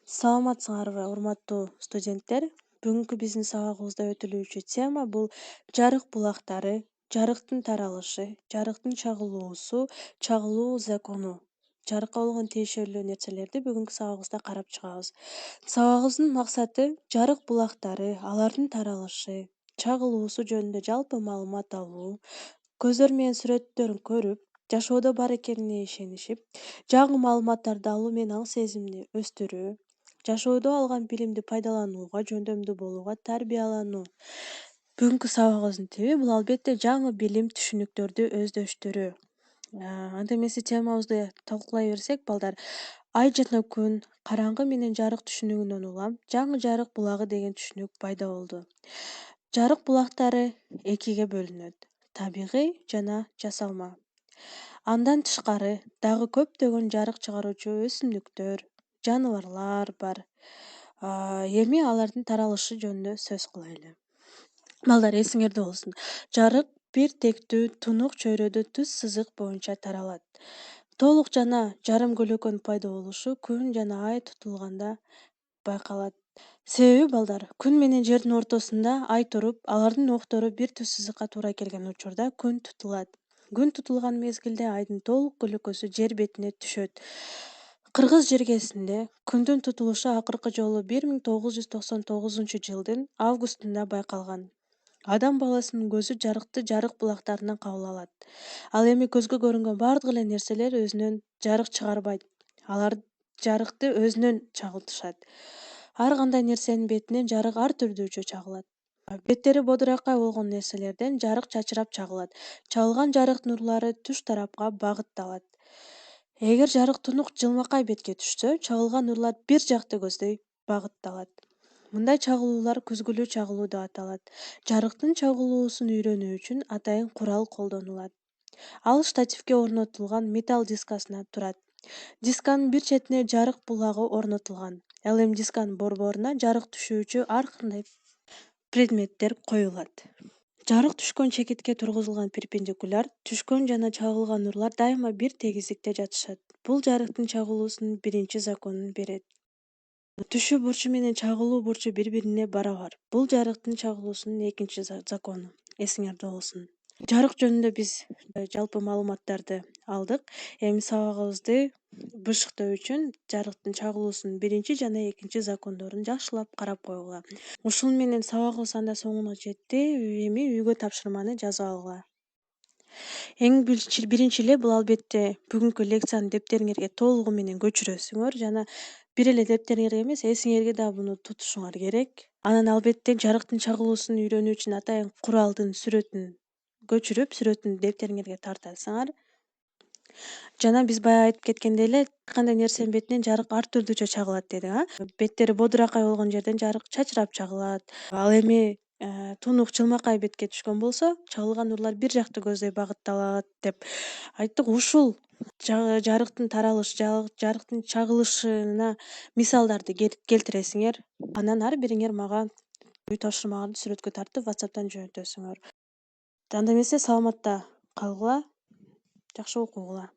Саламатсыңарбы, урматтуу студенттер? Бүгүнкү биздин сабагыбызда өтүлүүчү тема бул жарык булактары, жарыктын таралышы, жарыктын чагылуу закону. Жарыкка болгон тиешелүү нерселерди бүгүнкү сабагыбызда карап чыгабыз. Сабагыбыздын максаты жарык булактары, алардын таралышы, чагылуусу жөнүндө жалпы маалымат алуу, көздөр менен сүрөттөрүн көрүп, жашоодо бар экенине ишенишип, жаңы маалыматтарды алуу менен аң сезимди өстүрүү, жашоодо алган билимди пайдаланууга, жөндөмдүү болууга тарбиялануу. Бүгүнкү сабагыбыздын тиби бул албетте жаңы билим, түшүнүктөрдү өздөштүрүү. Анда эмесе темабызды талкуулай берсек, балдар, ай жана күн, караңгы менен жарык түшүнүгүнөн улам жаңы жарык булагы деген түшүнүк пайда болду. Жарык булактары экиге бөлүнөт: табигый жана жасалма. Андан тышкары дагы көптөгөн жарык чыгаруучу өсүмдүктөр, жаныбарлар бар. Эми алардын таралышы жөнүндө сөз кылайлы. Балдар, эсиңерде болсун. Жарык бир тектүү тунук чөйрөдө түз сызык боюнча таралат. Толук жана жарым көлөкөнүн пайда болушу күн жана ай тутулганда байкалат. Себеби балдар, күн менен жердин ортосунда ай туруп, алардын октору бир түз сызыкка туура келген учурда күн тутулат. Күн тутулган мезгилде айдын толук көлөкөсү жер бетине түшөт. Кыргыз жергесинде күндүн тутулушу акыркы жолу 1999-жылдын августунда байкалган. Адам баласынын көзү жарыкты жарык булактарынан кабыл алат. Ал эми көзгө көрүнгөн бардык эле нерселер өзүнөн жарык чыгарбайт. Алар жарыкты өзүнөн чагылтышат. Ар кандай нерсенин бетинен жарык ар түрдүүчө чагылат. Беттери бодуракай болгон нерселерден жарык чачырап чагылат. Чагылган жарык нурлары түш тарапка багытталат. Эгер жарык тунук жылмакай бетке түшсө, чагылган нурлар бир жакты көздөй багытталат. Мындай чагылуулар күзгүлүү чагылуу деп аталат. Жарыктын чагылуусун үйрөнүү үчүн атайын курал колдонулат. Ал штативге орнотулган металл дискасынан турат. Дисканын бир четине жарык булагы орнотулган. Ал эми дисканын борборуна жарык түшүүчү ар кандай предметтер коюлат. Жарык түшкөн чекитке тургузулган перпендикуляр, түшкөн жана чагылган нурлар дайыма бир тегиздикте жатышат. Бул жарыктын чагылуусунун биринчи законун берет. Түшүү бурчу менен чагылуу бурчу бири-бирине барабар. Бул жарыктын чагылуусунун экинчи закону. Эсиңерде болсун. Жарык жөнүндө биз жалпы маалыматтарды алдык. Эми сабагыбызды бышыктоо үчүн жарыктын чагылуусунун биринчи жана экинчи закондорун жакшылап карап койгула. Ушун менен сабагыбыз анда соңуна жетти. Эми үйгө тапшырманы жазып алгыла. Эң биринчи эле бул албетте бүгүнкү лекциянын дептериңерге толугу менен көчүрөсүңөр жана бир эле дептериңерге эмес, эсиңерге да буну тутушуңар керек. Анан албетте жарыктын чагылуусун үйрөнүү үчүн атайын куралдын сүрөтүн көчүрүп, сүрөтүн дептериңерге тартасыңар. Жана биз баягы айтып кеткендей эле, ар кандай нерсенин бетинен жарык ар түрдүүчө чагылат дедик, Беттери бодуракай болгон жерден жарык чачырап чагылат. Ал эми тунук жылмакай бетке түшкөн болсо, чагылган нурлар бир жакты көздөй багытталат деп айттык. Ушул жарыктын таралышы, жарыктын чагылышына мисалдарды келтиресиңер. Анан ар бириңер мага үй тапшырмаңарды сүрөткө тартып WhatsApp'тан жөнөтөсүңөр. Анда эмесе саламатта калгыла, жакшы окугула.